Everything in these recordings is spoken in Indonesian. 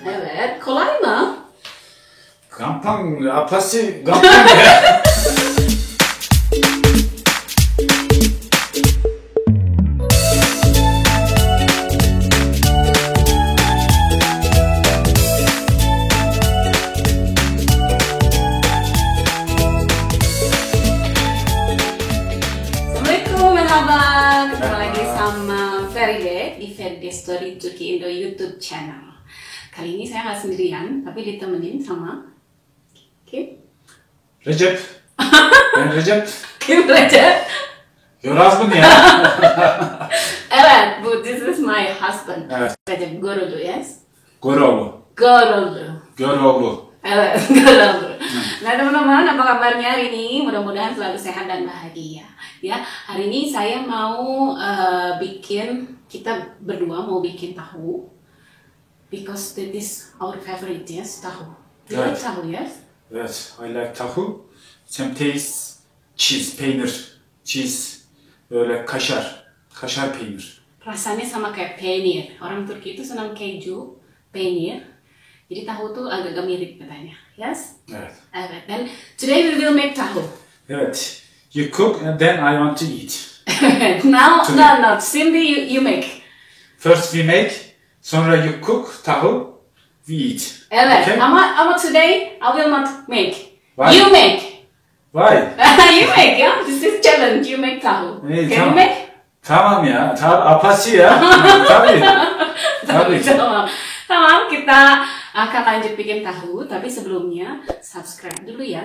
Evet, kolay mı? Gampang, apa sih? Gampang ya. Assalamualaikum, merhaba. Ketemu lagi sama Feride di Feride Story Turki Indo YouTube channel. Kali ini saya nggak sendirian, tapi ditemenin sama Kim. Recep. Ben Recep. Kim Recep. Your husband ya. Evet, this is my husband. Evet. Recep Goroğlu, yes? Goroğlu. Goroğlu. Goroğlu. Evet, Goroğlu. Nah teman-teman, apa kabarnya hari ini? Mudah-mudahan selalu sehat dan bahagia. Ya, hari ini saya mau kita berdua mau bikin tahu. Because that is our favorite, yes, tahu. You like Evet. tahu, yes? Evet, I like tahu. Some taste cheese, peynir. Cheese. Böyle kaşar. Kaşar peynir. Rasanya sama kayak peynir. Orang Turki itu senang keju, peynir. Jadi tahu tuh agak-agak mirip katanya, yes? Evet. Evet. And today we will make tahu. Evet. You cook and then I want to eat. No. Simply you make. First we make, sonra you cook tahu, we eat. Evet. Okay? Ama today I will not make. Why? You make. Why? You make, ya. This is challenge. You make tahu. İyi, Can tamam. you make? Tamam ya. Apası ya. Tabii. Tabii. Tamam, kita akan lanjut bikin tahu, tapi sebelumnya subscribe dulu ya.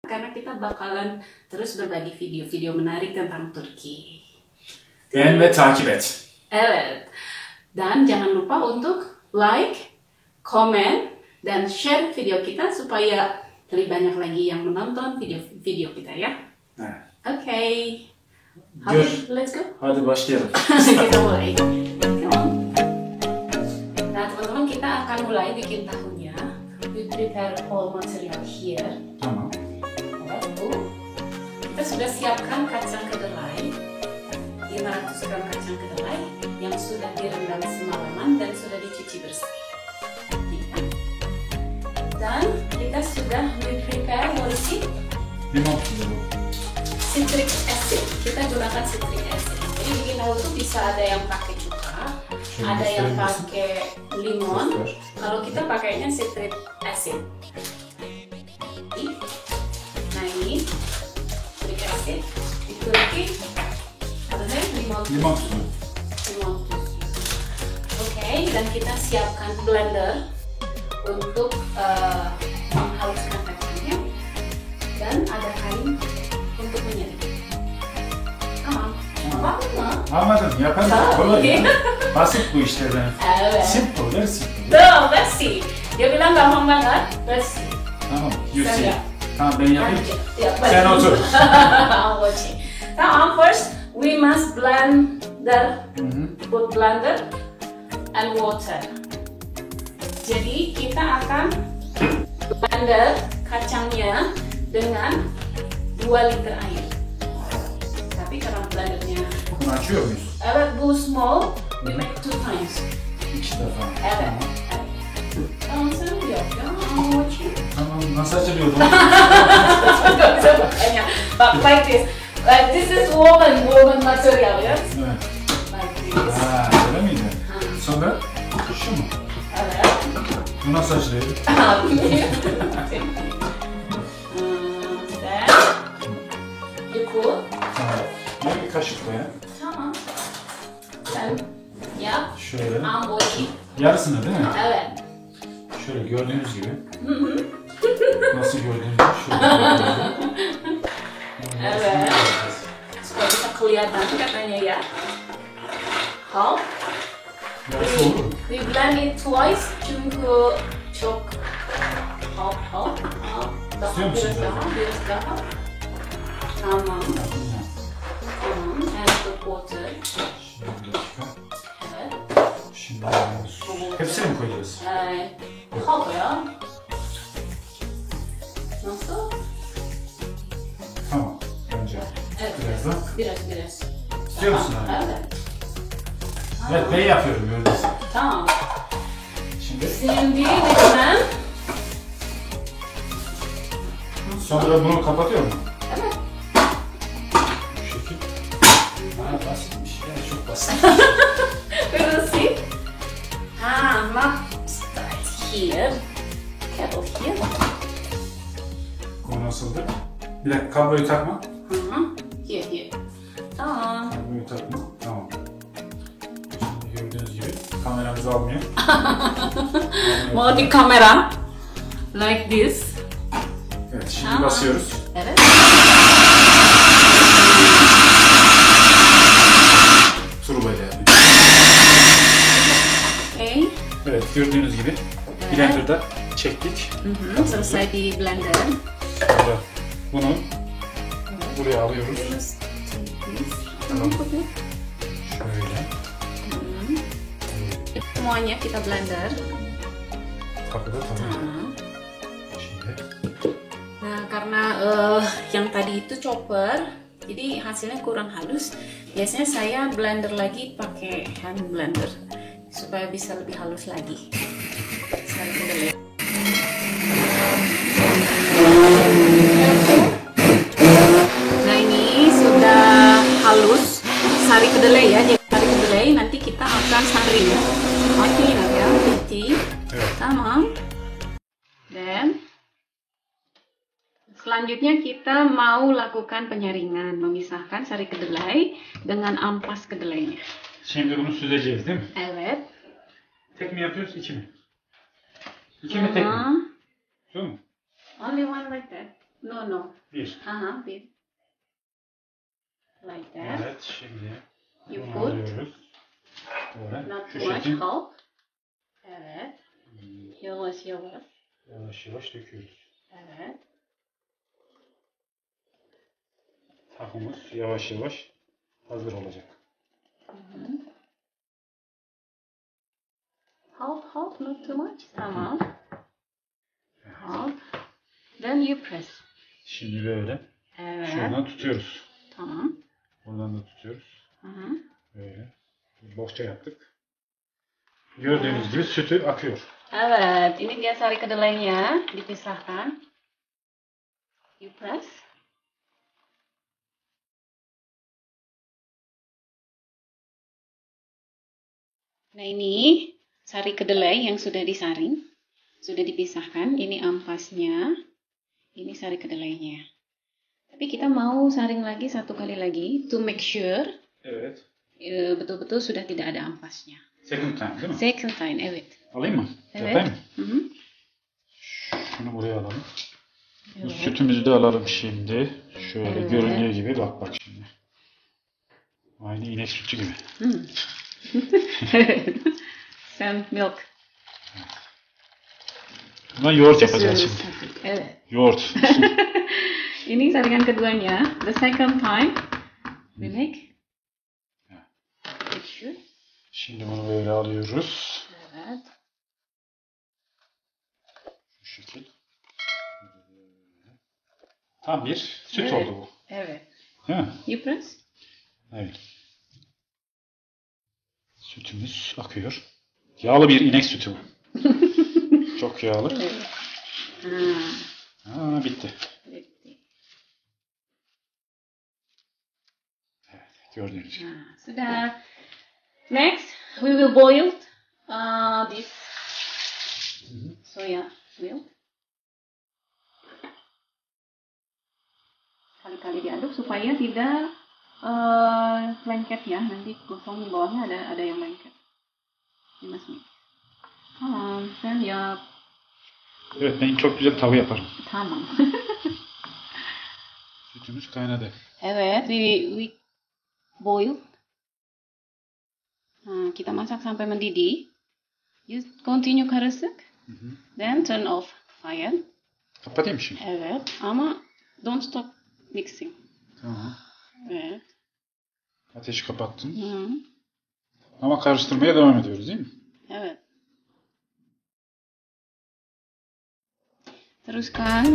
Karena kita bakalan terus berbagi video-video menarik tentang Turki. Beğen ve takip et. Evet. Dan jangan lupa untuk like, komen, dan share video kita supaya lebih banyak lagi yang menonton video kita ya. Evet. Oke. Let's go. Hadi başlayalım. Kita mulai. Come on. Nah teman-teman, kita akan mulai bikin tahunya. We prepare all material here. Tamam. Lalu kita sudah siapkan kacang kedelai, 500 gram kacang kedelai yang sudah direndam semalaman dan sudah dicuci bersih. Ya. Dan kita sudah prepare mulsi Limon tuzu. citric acid. Kita gunakan citric acid. Jadi bikin tahu tuh bisa ada yang pakai cuka, ada yang pakai limon. Kalau kita pakainya citric acid. Nah ini citric acid di Turki apa sih? Limon tuzu. limon tuzu. Oke, dan kita siapkan blender untuk menghaluskan kacangnya, dan ada kain untuk menyerik. Tamam mı? Anladım. Yaparım. Tamam. Kolay ya. Basit bu işlerden. Evet. Simple, very simple. Tuh, let's see. Dia bilang gampang banget. Let's see. Tamam. You Sen see. yap. Tamam ben yapayım. Ya, Sen otur. I'm watching. Now, first we must put blender and water. Jadi kita akan blender kacangnya dengan 2 liter air. Tapi karena blendernya Bunu açıyor muyuz? evet bu small, we make 2 times. 2 defa. Evet. Tamam sen yap ya. I'm watching. Tamam. Nasıl açılıyordu? Makanya, like this. Like this is woven material, yes? Evet. Like this. Ha, öyle miydi? Sonra şu mu? Evet. Bu nasıl açılıyor? Then you put. Tamam. Bir kaşık koy. Tamam. Sen yap. Şöyle. I'm watching. Yarısını değil mi? Evet. Şöyle gördüğünüz gibi. Nasıl gördüğünüz gibi. Şöyle gördüğünüz gibi. Evet. Supaya bisa kelihatan katanya ya. Hop. Yarısı olur mu? We blend it twice çünkü çok hop. Daha İstiyor musun biraz daha. Tamam. Tamam. And the water. Şimdi bir dakika. Evet. Şimdi hepsini mi koyacağız? Hop ya. Nasıl? Tamam. Bence. Evet. Biraz da. Biraz. İstiyor musun abi? Evet. Evet ben yapıyorum gördünüz. Tamam. Şimdi Şimdi dengan Sonra bunu kapatıyor mu? evet. Bu şekil. Basitmiş ya, çok basit. We'll see. Start here. Kettle here. Bu nasıldır? Bir dakika, kabloyu takma. Here. Tamam. Kabloyu takma. Tamam. Şimdi gördüğünüz gibi kameramız almıyor. Mau di kamera. Like this. Evet, şimdi basıyoruz. Evet. Turbo yani. Okay. Evet, gördüğünüz gibi blenderda çektik. Selesai di blender. Sonra bunu buraya alıyoruz. Şöyle. Semuanya kita blender. Kapıda tamam. Şimdi. Nah, karena yang tadi itu chopper, jadi hasilnya kurang halus. Biasanya saya blender lagi pakai hand blender supaya bisa lebih halus lagi. Sari kedelai. Nah, ini sudah halus sari kedelai ya. Jadi sari kedelai nanti kita akan saring. Oke, ya, cuci. Tamam. Dan selanjutnya kita mau lakukan penyaringan, memisahkan sari kedelai dengan ampas kedelainya. Şimdi bunu süzeceğiz değil mi? Evet. Tek mi yapıyoruz, iki mi? İki mi, tek mi? Şu mu? Only one like that. No. Bir. Bir. Like that. Evet, şimdi You bunu put alıyoruz. Böyle. not Şu too much şekil. half. Evet. Yavaş. Yavaş yavaş döküyoruz. Evet. Tahımız yavaş yavaş hazır olacak. Half, not too much. Tamam. Half. Then you press. Şimdi böyle Evet. şuradan tutuyoruz. Tamam. Buradan da tutuyoruz. Hı. Böyle. Bohça yaptık. Gördüğünüz gibi sütü akıyor. Evet, ini dia sari kedelainya, dipisahkan. You press. Nah, ini sari kedelai yang sudah disaring, sudah dipisahkan. Ini ampasnya, ini sari kedelainya. Tapi kita mau saring lagi satu kali lagi, to make sure Evet. betul-betul sudah tidak ada ampasnya. Second time değil mi? Second time, evet. Alayım mı? Evet. Yapayım mı? Hı-hı. Şunu buraya alalım. Bu Evet. sütümüzü de alalım şimdi. Şöyle Evet. göründüğü gibi bak şimdi. Aynı inek sütü gibi. Some milk. Buna yoğurt yapacağız şimdi. Evet. Yoğurt. Ini saringan keduanya. The second time we make. Sure. Şimdi bunu böyle alıyoruz. Evet. Şu şekil. Tam bir süt Evet. oldu bu. Evet. Değil mi? You press. Evet. Sütümüz akıyor. Yağlı bir inek sütü bu. Çok yağlı. Evet. Bitti. Evet, gördüğünüz gibi. Sudah. Next, we will boil this soya milk. Kali-kali diaduk supaya tidak lengket ya. Nanti gosong di bawahnya ada yang lengket. Dimasuk. Tamam, sen yap. Evet, ben çok güzel tavuk yaparım. Tamam. Sütümüz kaynadı. Evet, we boil. Nah, kita masak sampai mendidih. You continue karışık. Then turn off fire. Kapatayım mı şimdi? Evet, ama don't stop mixing. Tamam. Evet. Ateşi kapattım. Hı. Ama karıştırmaya devam ediyoruz değil mi? Evet. Teruskan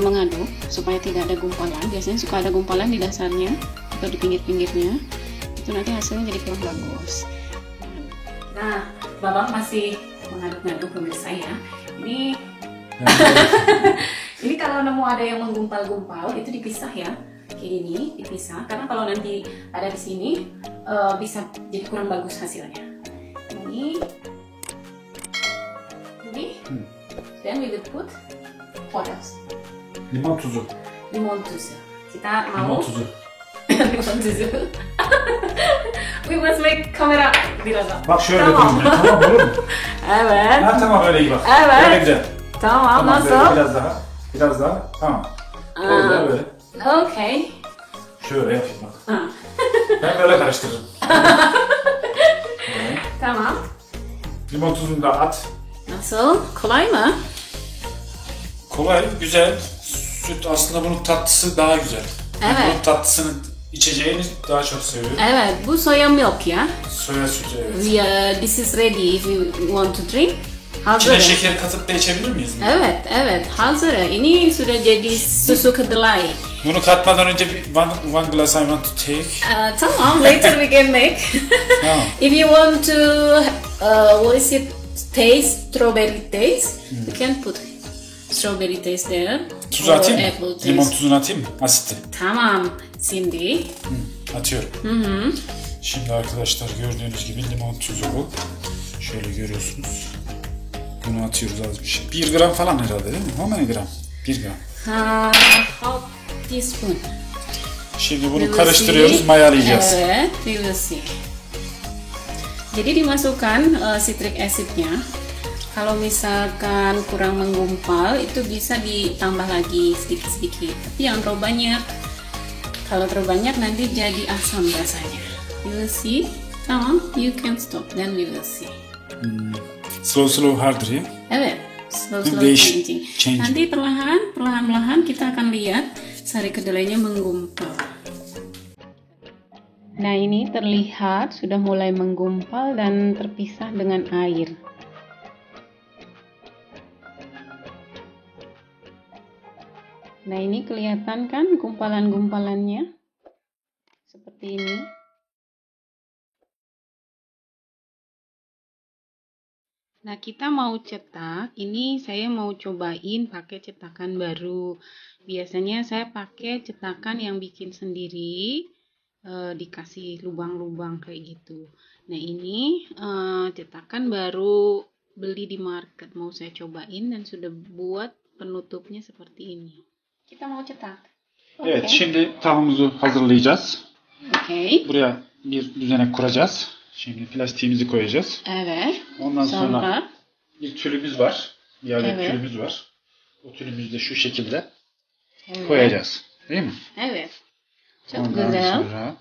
mengaduk supaya tidak ada gumpalan. Biasanya suka ada gumpalan di dasarnya atau di pinggir-pinggirnya. Itu nanti hasilnya jadi kurang bagus. Nah, Babang masih mengaduk-ngaduk pemirsa ya. Ini ini kalau nemu ada yang menggumpal-gumpal itu dipisah ya. Kayak gini dipisah karena kalau nanti ada di sini bisa jadi kurang bagus hasilnya. Ini then we will put what else? Limon tuzu. Limon tuzu. Kita mau Limon tuzu. limon tuzu. We must make kamera biraz daha. Bak şöyle Tamam. yapalım. Tamam olur mu? Evet. Ha, tamam öyle iyi bak. Evet. Öyle güzel. Tamam, Tamam, böyle nasıl? biraz daha. Biraz daha. Tamam. Öyle böyle. Okay. Şöyle yapayım bak. Ha. Ben böyle karıştırırım. Evet. Tamam. Limon tuzunu da at. Nasıl? Kolay mı? Kolay, güzel. Süt aslında bunun tatlısı daha güzel. Evet. Bunun tatlısını içeceğini daha çok seviyorum. Evet, bu soya milk ya. Soya sütü evet. This is ready if you want to drink. Hazır. İçine şeker katıp da içebilir miyiz? Evet, evet, hazır. Ini sudah jadi susu kedelai. Bunu katmadan önce bir one glass I want to take. Tamam, later we can make. Tamam. If you want to, what is it? Taste, strawberry taste. You can put strawberry taste there. Tuz or atayım mı? apple taste. Limon tuzunu atayım mı? Asitli. Tamam, şimdi. Atıyorum. Şimdi arkadaşlar gördüğünüz gibi limon tuzu bu. Şöyle görüyorsunuz. Bunu atıyoruz az bir şey. 1 gram falan herhalde değil mi? How many gram? 1 gram. Half teaspoon. Şimdi bunu karıştırıyoruz, mayalayacağız. Evet, we will see. Jadi dimasukkan citric acidnya. Kalau misalkan kurang menggumpal, itu bisa ditambah lagi sedikit-sedikit. Tapi jangan terlalu banyak. Kalau terlalu banyak nanti jadi asam rasanya. You will see. Tamam, you can stop. Then we will see. Slow harder ya. Evet, slow Değiş- changing. changing. Nanti perlahan-lahan kita akan lihat sari kedelainya menggumpal. Nah, ini terlihat sudah mulai menggumpal dan terpisah dengan air. Nah, ini kelihatan kan gumpalan-gumpalannya? Seperti ini. Nah, kita mau cetak. Ini saya mau cobain pakai cetakan baru. Biasanya saya pakai cetakan yang bikin sendiri, dikasih lubang-lubang kayak gitu. Nah, ini cetakan baru beli di market. Mau saya cobain dan sudah buat penutupnya seperti ini. Kita mau cetak. Evet, şimdi tavamızı hazırlayacağız. Okay. Buraya bir düzenek kuracağız. Şimdi plastiğimizi koyacağız. Evet. Ondan sonra Sonra bir tülümüz var. Bir adet Evet. tülümüz var. O tülümüzü de şu şekilde evet. koyacağız. Değil mi? Evet. Çok Ondan güzel. sonra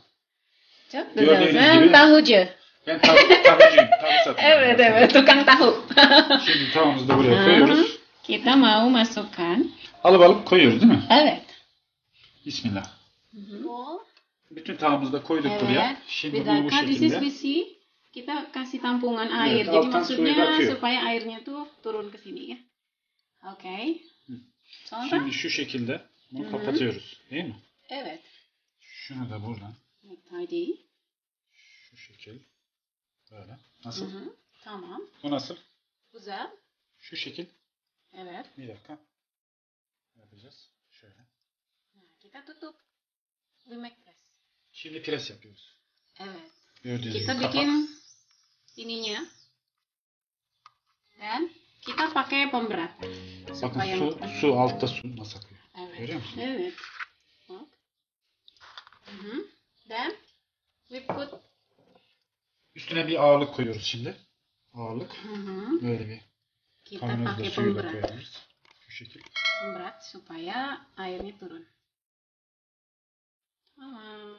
Çok güzel. Gördüğünüz Ben gibi- tahucu. ben tavucuyum. Tavuk satıyorum. Evet, evet. Tukang tahu. Şimdi tavamızı da buraya koyuyoruz. Kita mau masukkan. Alıp koyuyoruz değil mi? Evet. Bismillah. Bütün tavamızı da koyduk buraya. Evet. Şimdi bunu bu Bedakan di şekilde. sisi kita kasih tampungan air. Evet, Jadi alttan suyu maksudnya akıyor. supaya airnya tuh turun ke sini ya. Oke. Sonra? Şimdi şu şekilde bunu kapatıyoruz. Değil mi? Evet. Şunu da buradan. Tadi. Şu şekil. Böyle. Nasıl? Tamam. Bu nasıl? Güzel. Şu şekil. Evet. Bir dakika. Yapacağız. Şöyle. Nah, kita tutup. We make press. Şimdi pres yapıyoruz. Evet. Gördüğünüz Kita gibi kapak. bikin ininya. Dan kita pakai pemberat. Bakın Supaya su altta su nasıl akıyor. Evet. Görüyor musun? Evet. Bak. Then we put Üstüne bir ağırlık koyuyoruz şimdi. Ağırlık. Böyle bir kita kavanozda pakai suyu da pemberat. koyabiliriz. Şu şekil. Pemberat supaya airnya turun. Tamam.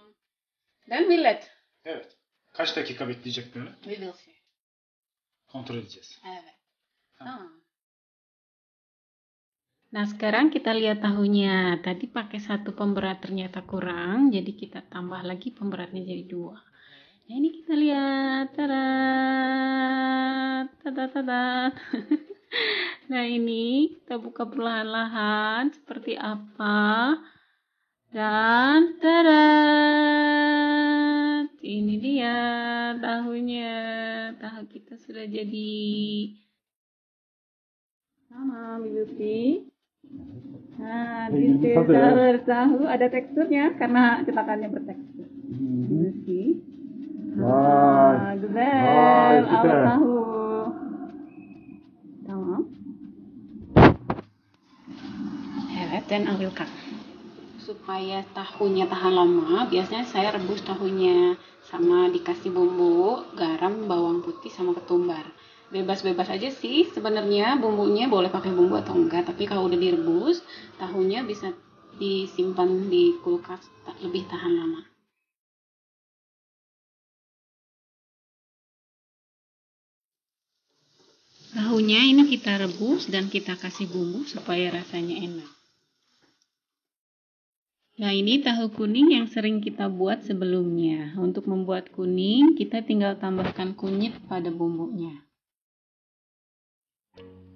Dan we let. Evet. Kaç dakika bekleyecek böyle? We will see. Kontrol edeceğiz. Evet. Tamam. Nah, sekarang kita lihat tahunya. Tadi pakai satu pemberat ternyata kurang, jadi kita tambah lagi pemberatnya jadi 2. Nah, ini kita lihat. Tada! Tada tada. Nah, ini kita buka perlahan-lahan seperti apa. Dan tada! Ini dia tahunya. Tahu kita sudah jadi Sama Beauty. Nah, this is our tahu, ada teksturnya karena cetakannya bertekstur. Beauty. Gembel, awal tahu. Tamam. Evet, dan I will cut. Supaya tahunya tahan lama, biasanya saya rebus tahunya sama dikasih bumbu, garam, bawang putih, sama ketumbar. Bebas-bebas aja sih sebenarnya bumbunya, boleh pakai bumbu atau enggak, tapi kalau udah direbus, tahunya bisa disimpan di kulkas lebih tahan lama. Tahunya ini kita rebus dan kita kasih bumbu supaya rasanya enak. Nah, ini tahu kuning yang sering kita buat sebelumnya. Untuk membuat kuning, kita tinggal tambahkan kunyit pada bumbunya.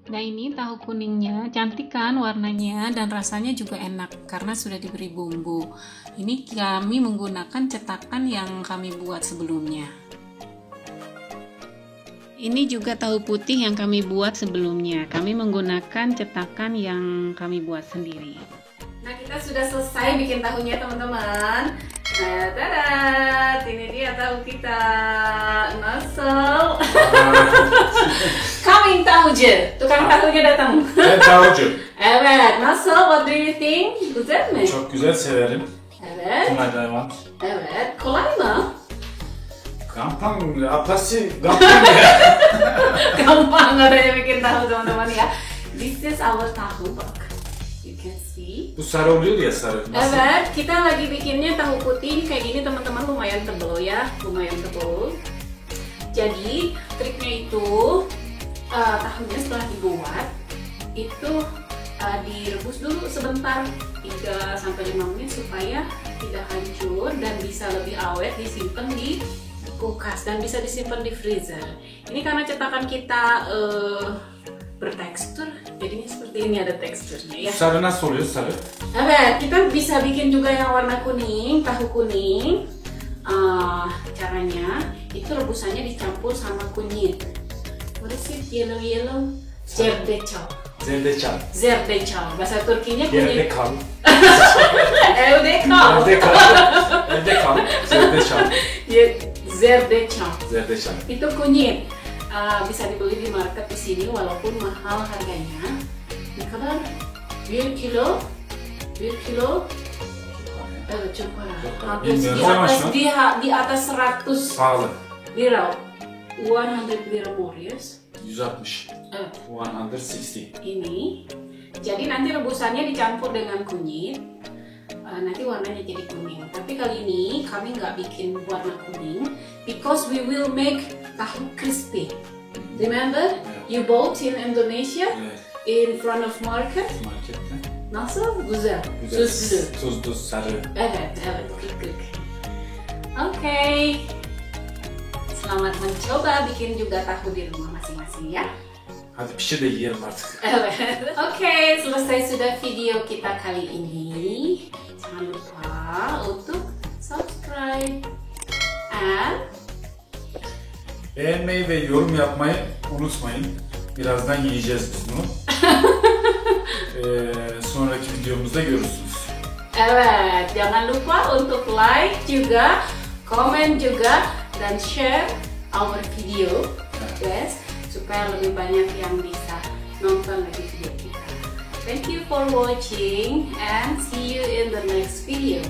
Nah, ini tahu kuningnya, cantik kan warnanya dan rasanya juga enak karena sudah diberi bumbu. Ini kami menggunakan cetakan yang kami buat sebelumnya. Ini juga tahu putih yang kami buat sebelumnya. Kami menggunakan cetakan yang kami buat sendiri. Nah, kita sudah selesai bikin tahunya, teman-teman. Nah, tada! Ini dia tahu kita. Nasıl? Coming tahucu. Tukang tahunya datang. Tahucu. Evet. Nasıl? What do you think? Güzel mi? Çok güzel, severim. Evet. Tonight. Evet. Kolay mı? Gampang, apa sih? Gampang ya? Gampang katanya bikin tahu, teman-teman ya. This is our tahu bak. You can see. Bu sarı oluyor ya, sarı. Nasıl? Evet, kita lagi bikinnya tahu putih kayak gini, teman-teman, lumayan tebal ya, lumayan tebal. Jadi triknya itu tahunya setelah dibuat itu direbus dulu sebentar 3-5 menit supaya tidak hancur dan bisa lebih awet, disimpan di kulkas dan bisa disimpan di freezer. Ini karena cetakan kita bertekstur, jadinya seperti ini, ada teksturnya ya. Sarı nasıl oluyor, sarı? Evet, kita bisa bikin juga yang warna kuning, tahu kuning. Caranya itu rebusannya dicampur sama kunyit. What is it? Yellow? Zerdeçal. Zerdeçal. Bahasa Turkinya kunyit. Evde kal. Zerdeçal. Itu kunyit. Bisa dibeli di market di sini walaupun mahal harganya. Ne kadar? 1 kilo. Evet, çok para. Di atas 100 Pahalı. lira. 100 lira more, yes? 160. Evet. 160. Ini. Jadi nanti rebusannya dicampur dengan kunyit. Nanti warnanya jadi kuning. Tapi kali ini kami nggak bikin warna kuning because we will make tahu crispy. Remember? You bought in Indonesia in front of market. Nasıl? Güzel. Tuzlu, sarı. Evet, klik. Oke. Selamat mencoba bikin juga tahu di rumah masing-masing ya. Hadi pişir de yiyelim artık. Evet. Oke, selesai sudah video kita kali ini. Jangan lupa untuk subscribe and Beğenmeyi ve yorum yapmayı unutmayın. Birazdan yiyeceğiz biz bunu. Sonraki videomuzda görürsünüz. Evet, jangan lupa untuk like juga, komen juga, dan share our video, guys, supaya lebih banyak yang bisa nonton lagi video kita. Thank you for watching and see you in the next video.